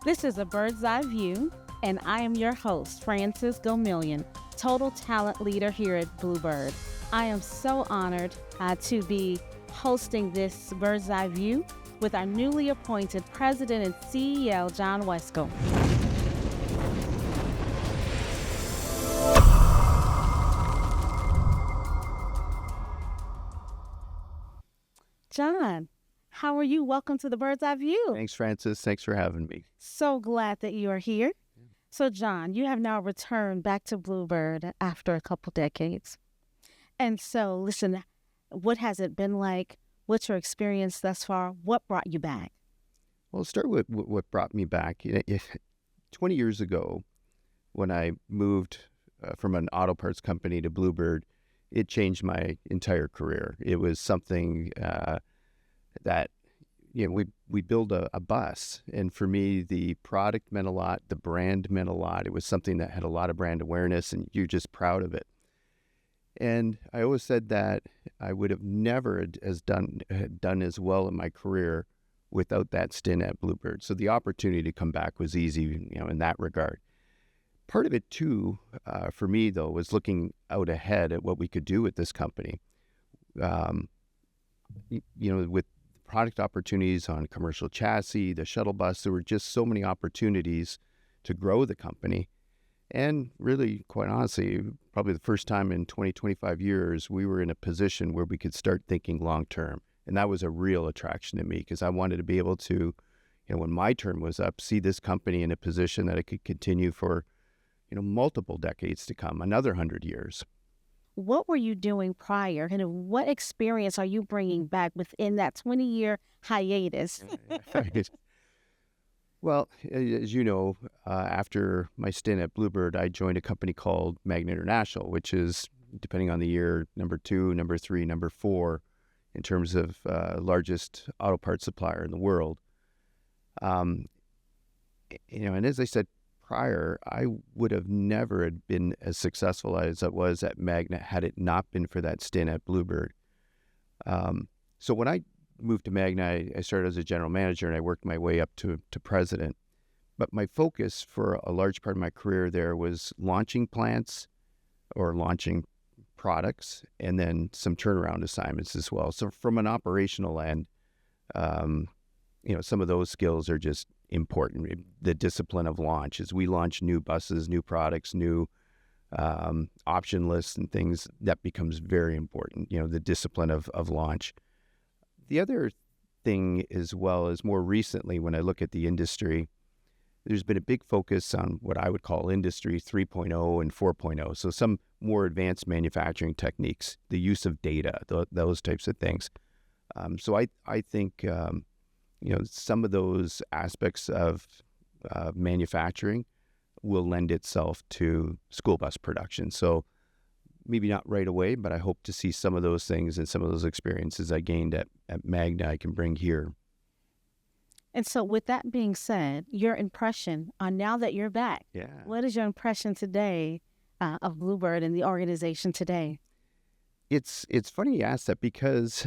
This is a bird's eye view, and I am your host, Frances Gomillion, Total Talent Leader here at Bluebird. I am so honored to be hosting this bird's eye view with our newly appointed President and CEO, John Wyskiel. John, how are you? Welcome to the Bird's Eye View. Thanks, Francis. Thanks for having me. So glad that you are here. So, John, you have now returned back to Bluebird after a couple decades. And so, listen, what has it been like? What's your experience thus far? What brought you back? Well, I'll start with what brought me back. 20 years ago, when I moved from an auto parts company to Bluebird, it changed my entire career. It was something that, we build a bus. And for me, the product meant a lot. The brand meant a lot. It was something that had a lot of brand awareness, and you're just proud of it. And I always said that I would have never done as well in my career without that stint at Bluebird. So the opportunity to come back was easy, in that regard. Part of it, too, for me, though, was looking out ahead at what we could do with this company. With product opportunities on commercial chassis, the shuttle bus, there were just so many opportunities to grow the company. And really, quite honestly, probably the first time in 20, 25 years, we were in a position where we could start thinking long-term. And that was a real attraction to me because I wanted to be able to, when my term was up, see this company in a position that it could continue for multiple decades to come, another 100 years. What were you doing prior? And what experience are you bringing back within that 20-year hiatus? Well, as you know, after my stint at Bluebird, I joined a company called Magna International, which is, depending on the year, number 2, number 3, number 4 in terms of largest auto parts supplier in the world. And as I said prior, I would have never been as successful as I was at Magna had it not been for that stint at Bluebird. So when I moved to Magna, I started as a general manager and I worked my way up to president. But my focus for a large part of my career there was launching plants or launching products and then some turnaround assignments as well. So from an operational end, some of those skills are just important. The discipline of launch as we launch new buses, new products, new option lists and things, that becomes very important, the discipline of launch. The other thing as well is more recently when I look at the industry, there's been a big focus on what I would call industry 3.0 and 4.0. So some more advanced manufacturing techniques, the use of data, those types of things. So I think some of those aspects of manufacturing will lend itself to school bus production. So maybe not right away, but I hope to see some of those things and some of those experiences I gained at Magna I can bring here. And so with that being said, your impression on now that you're back, what is your impression today of Bluebird and the organization today? It's funny you ask that because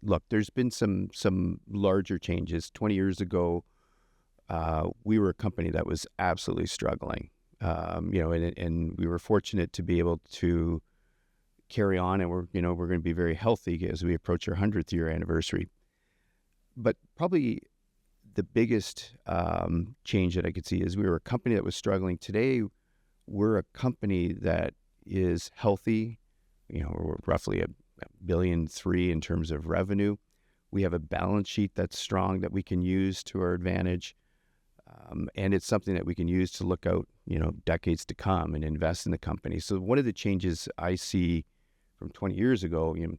look, there's been some larger changes. 20 years ago, we were a company that was absolutely struggling, and we were fortunate to be able to carry on, and we're going to be very healthy as we approach our 100th year anniversary. But probably the biggest change that I could see is we were a company that was struggling. Today, we're a company that is healthy. We're roughly $1.3 billion in terms of revenue. We have a balance sheet that's strong that we can use to our advantage. And it's something that we can use to look out, decades to come and invest in the company. So one of the changes I see from 20 years ago, 20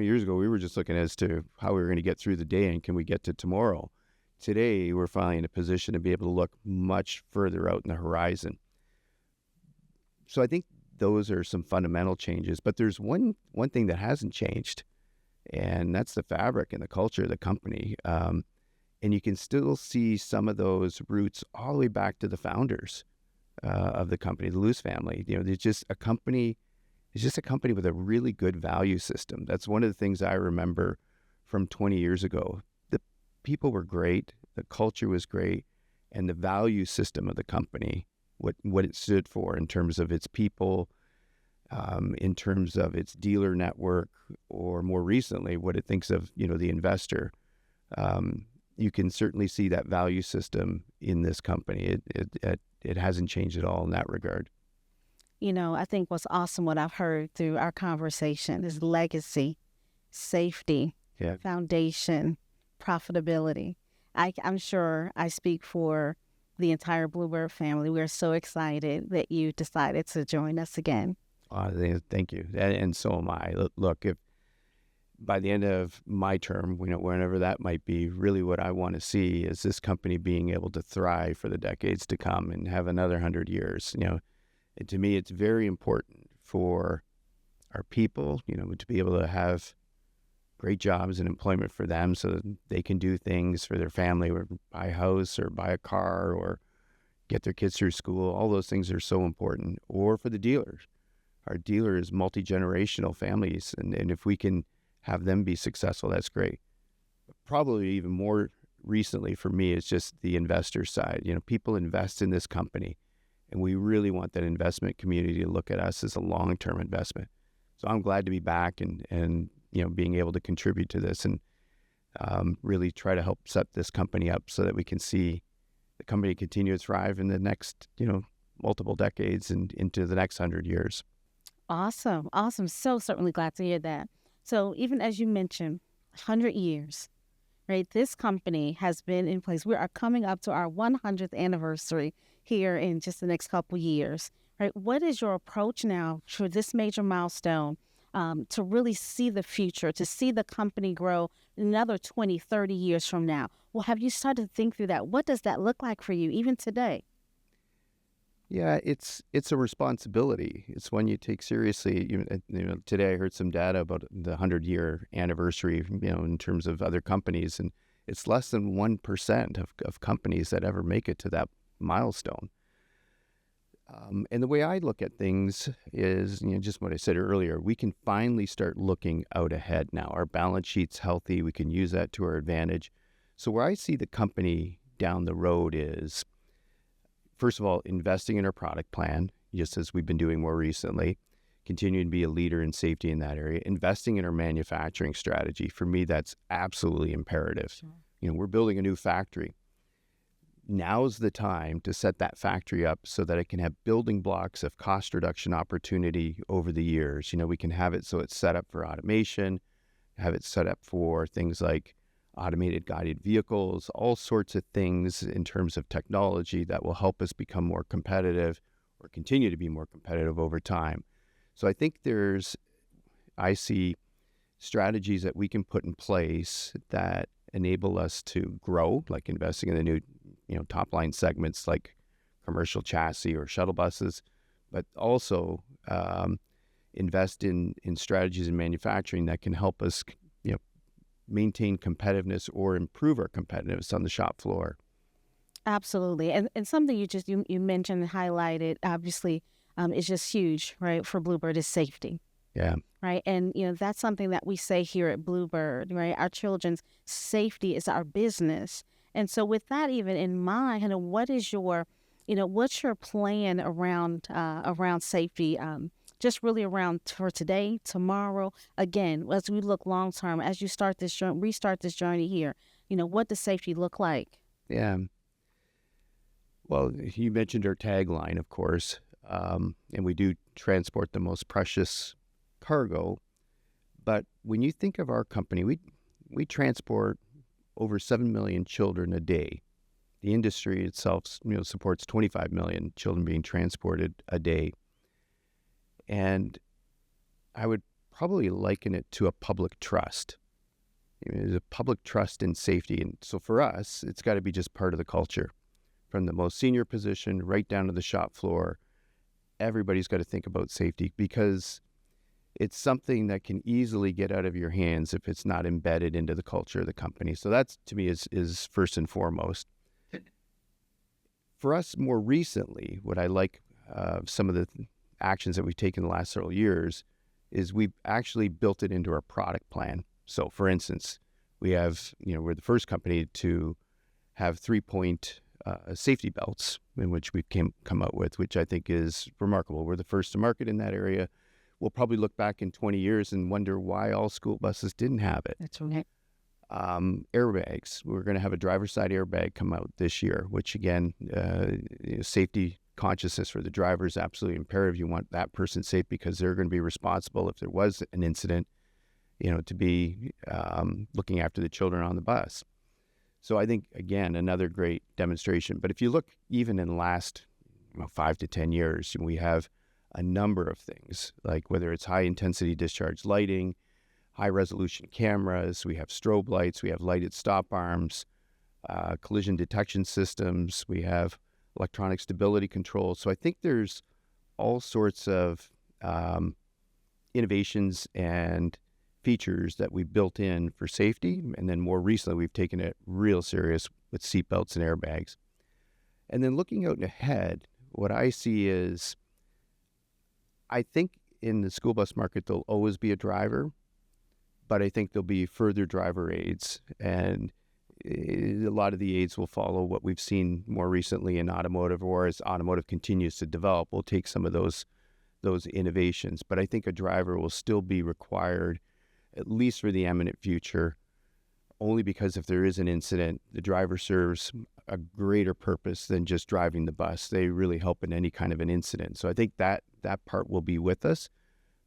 years ago, we were just looking as to how we were going to get through the day and can we get to tomorrow. Today, we're finally in a position to be able to look much further out in the horizon. So I think those are some fundamental changes, but there's one thing that hasn't changed, and that's the fabric and the culture of the company. And you can still see some of those roots all the way back to the founders of the company, the Luce family. It's just a company with a really good value system. That's one of the things I remember from 20 years ago. The people were great. the culture was great, and the value system of the company, what it stood for in terms of its people, in terms of its dealer network, or more recently, what it thinks of, the investor. You can certainly see that value system in this company. It hasn't changed at all in that regard. I think what's awesome, what I've heard through our conversation is legacy, safety, Yeah. foundation, profitability. I'm sure I speak for the entire Bluebird family. We're so excited that you decided to join us again. Thank you. And so am I. Look, if by the end of my term, whenever that might be, really what I want to see is this company being able to thrive for the decades to come and have another 100 years. And to me, it's very important for our people, to be able to have great jobs and employment for them so that they can do things for their family, or buy a house or buy a car or get their kids through school. All those things are so important. Or for the dealers. Our dealers, multi-generational families, and if we can have them be successful, that's great. Probably even more recently for me is just the investor side. People invest in this company, and we really want that investment community to look at us as a long-term investment. So I'm glad to be back and being able to contribute to this and really try to help set this company up so that we can see the company continue to thrive in the next, multiple decades and into the next 100 years. Awesome. Awesome. So certainly glad to hear that. So even as you mentioned, 100 years, right? This company has been in place. We are coming up to our 100th anniversary here in just the next couple years, right? What is your approach now for this major milestone to really see the future, to see the company grow another 20, 30 years from now? Well, have you started to think through that? What does that look like for you even today? Yeah, it's a responsibility. It's one you take seriously. Today I heard some data about the 100-year anniversary, in terms of other companies, and it's less than 1% of companies that ever make it to that milestone. And the way I look at things is, just what I said earlier, we can finally start looking out ahead now. Our balance sheet's healthy. We can use that to our advantage. So where I see the company down the road is, first of all, investing in our product plan, just as we've been doing more recently, continuing to be a leader in safety in that area, investing in our manufacturing strategy. For me, that's absolutely imperative. Sure. We're building a new factory. Now's the time to set that factory up so that it can have building blocks of cost reduction opportunity over the years. We can have it so it's set up for automation, have it set up for things like automated guided vehicles, all sorts of things in terms of technology that will help us become more competitive or continue to be more competitive over time. So I think I see strategies that we can put in place that enable us to grow, like investing in the new, top line segments like commercial chassis or shuttle buses, but also invest in strategies in manufacturing that can help us, maintain competitiveness or improve our competitiveness on the shop floor. Absolutely. And something you mentioned and highlighted, obviously, is just huge, right, for Bluebird is safety. Yeah. Right. And, that's something that we say here at Bluebird, right? Our children's safety is our business. And so with that even in mind, what is what's your plan around safety? Just really around for today, tomorrow, again, as we look long term, as you restart this journey here, what does safety look like? Yeah. Well, you mentioned our tagline, of course, and we do transport the most precious cargo. But when you think of our company, we transport over 7 million children a day. The industry itself, supports 25 million children being transported a day. And I would probably liken it to a public trust. There's a public trust in safety. And so for us, it's got to be just part of the culture. From the most senior position right down to the shop floor, everybody's got to think about safety because it's something that can easily get out of your hands if it's not embedded into the culture of the company. So that's, to me, is first and foremost. For us, more recently, what I like some of the actions that we've taken the last several years is we've actually built it into our product plan. So for instance, we have, we're the first company to have 3-point safety belts, in which we come out with, which I think is remarkable. We're the first to market in that area. We'll probably look back in 20 years and wonder why all school buses didn't have it. That's right. Airbags. We're going to have a driver's side airbag come out this year, which again, safety consciousness for the driver is absolutely imperative. You want that person safe because they're going to be responsible if there was an incident, to be looking after the children on the bus. So I think, again, another great demonstration. But if you look even in the last 5 to 10 years, we have a number of things, like whether it's high-intensity discharge lighting, high-resolution cameras, we have strobe lights, we have lighted stop arms, collision detection systems, we have electronic stability control. So I think there's all sorts of innovations and features that we've built in for safety. And then more recently, we've taken it real serious with seatbelts and airbags. And then looking out ahead, what I see is, I think in the school bus market, there'll always be a driver, but I think there'll be further driver aids. And a lot of the aids will follow what we've seen more recently in automotive, or as automotive continues to develop, we'll take some of those innovations. But I think a driver will still be required, at least for the imminent future, only because if there is an incident, the driver serves a greater purpose than just driving the bus. They really help in any kind of an incident. So I think that part will be with us,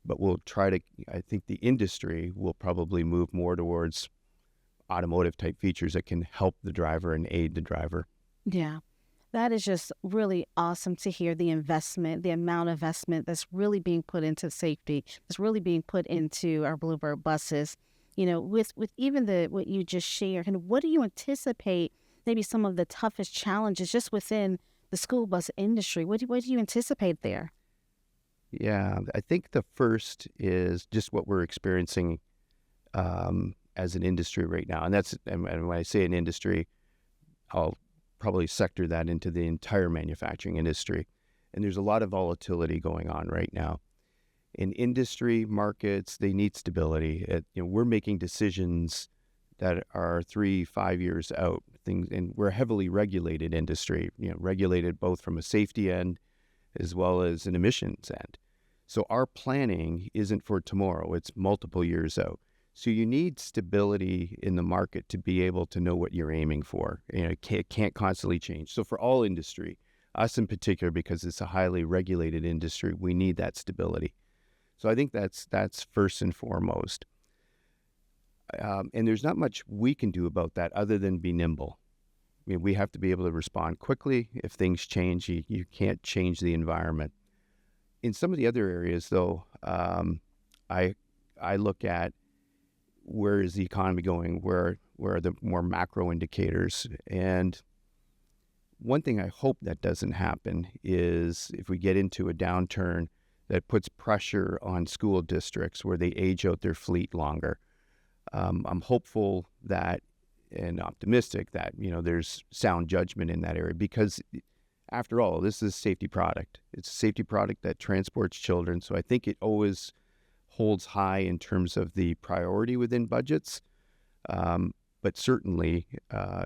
but I think the industry will probably move more towards automotive type features that can help the driver and aid the driver. Yeah. That is just really awesome to hear, the investment, the amount of investment that's really being put into safety, that's really being put into our Bluebird buses. With even what you just shared, and what do you anticipate maybe some of the toughest challenges just within the school bus industry? What do you anticipate there? Yeah, I think the first is just what we're experiencing as an industry right now. And when I say an industry, I'll probably sector that into the entire manufacturing industry. And there's a lot of volatility going on right now. In industry markets, they need stability. We're making decisions that are 3-5 years out. And we're a heavily regulated industry, regulated both from a safety end as well as an emissions end. So our planning isn't for tomorrow, it's multiple years out. So you need stability in the market to be able to know what you're aiming for. It can't constantly change. So for all industry, us in particular, because it's a highly regulated industry, we need that stability. So I think that's first and foremost. And there's not much we can do about that other than be nimble. We have to be able to respond quickly. If things change, you can't change the environment. In some of the other areas, though, I look at where is the economy going, where are the more macro indicators. And one thing I hope that doesn't happen is if we get into a downturn that puts pressure on school districts where they age out their fleet longer. I'm hopeful that and optimistic that, there's sound judgment in that area, because after all, this is a safety product. It's a safety product that transports children. So I think it always holds high in terms of the priority within budgets. But certainly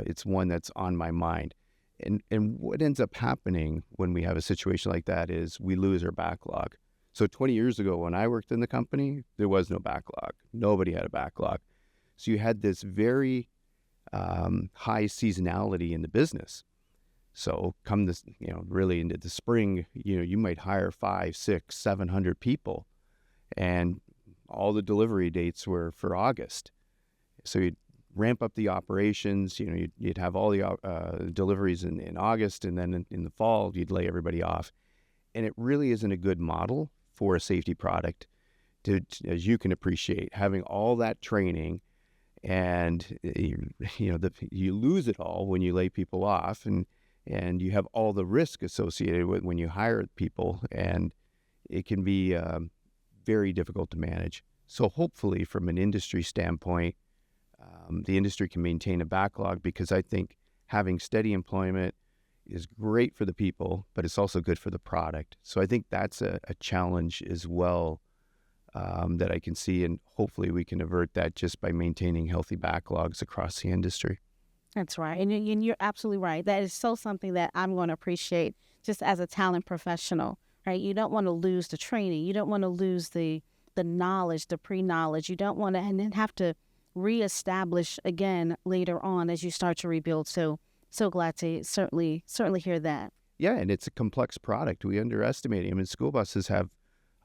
it's one that's on my mind. And what ends up happening when we have a situation like that is we lose our backlog. So 20 years ago, when I worked in the company, there was no backlog. Nobody had a backlog. So you had this very high seasonality in the business. So come this, really into the spring, you might hire 500, 600, 700 people, and all the delivery dates were for August. So you'd ramp up the operations, you'd have all the deliveries in August, and then in the fall, you'd lay everybody off. And it really isn't a good model for a safety product to, as you can appreciate, having all that training, and you lose it all when you lay people off, and you have all the risk associated with when you hire people, and it can be very difficult to manage. So hopefully from an industry standpoint, the industry can maintain a backlog, because I think having steady employment is great for the people, but it's also good for the product. So I think that's a challenge as well that I can see, and hopefully we can avert that just by maintaining healthy backlogs across the industry. That's right. And you're absolutely right. That is so something that I'm going to appreciate just as a talent professional, right? You don't want to lose the training. You don't want to lose the knowledge, the pre-knowledge. You don't want to, and then have to reestablish again later on as you start to rebuild. So glad to certainly hear that. Yeah, and it's a complex product. We underestimate it. I mean, school buses have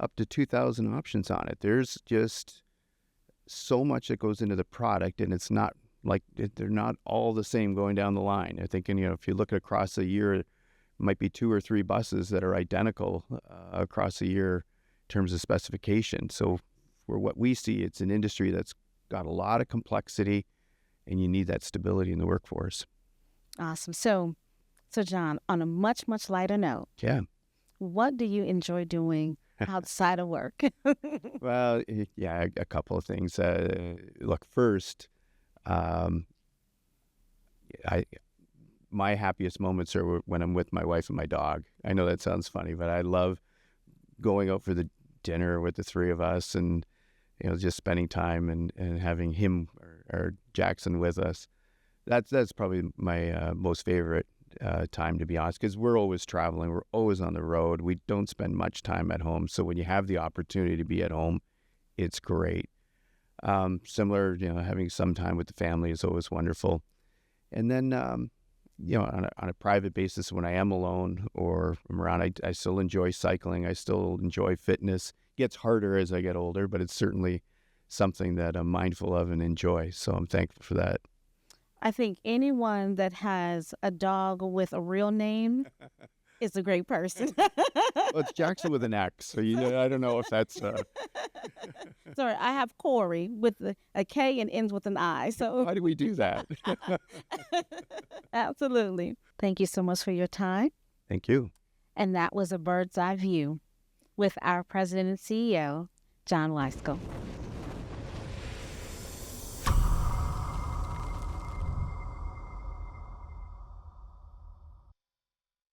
up to 2,000 options on it. There's just so much that goes into the product, and it's not like they're not all the same going down the line. I think, and if you look across a year, it might be 2 or 3 buses that are identical across a year in terms of specification. So for what we see, it's an industry that's got a lot of complexity, and you need that stability in the workforce. Awesome. So John, on a much lighter note, Yeah. what do you enjoy doing outside of work? Well, yeah, a couple of things. Look, first, um, I my happiest moments are when I'm with my wife and my dog. I know that sounds funny, but I love going out for the dinner with the three of us, and just spending time and having him or Jackson with us. That's probably my most favorite time, to be honest, because we're always traveling. We're always on the road. We don't spend much time at home. So when you have the opportunity to be at home, it's great. Similar, having some time with the family is always wonderful. And then, on a private basis, when I am alone or I'm around, I still enjoy cycling. I still enjoy fitness. It gets harder as I get older, but it's certainly something that I'm mindful of and enjoy. So I'm thankful for that. I think anyone that has a dog with a real name is a great person. Well, it's Jackson with an X, so I don't know if that's. Sorry, I have Corey with a K and ends with an I. So Why do we do that? absolutely. Thank you so much for your time. Thank you. And that was a bird's eye view with our president and CEO, John Wyskiel.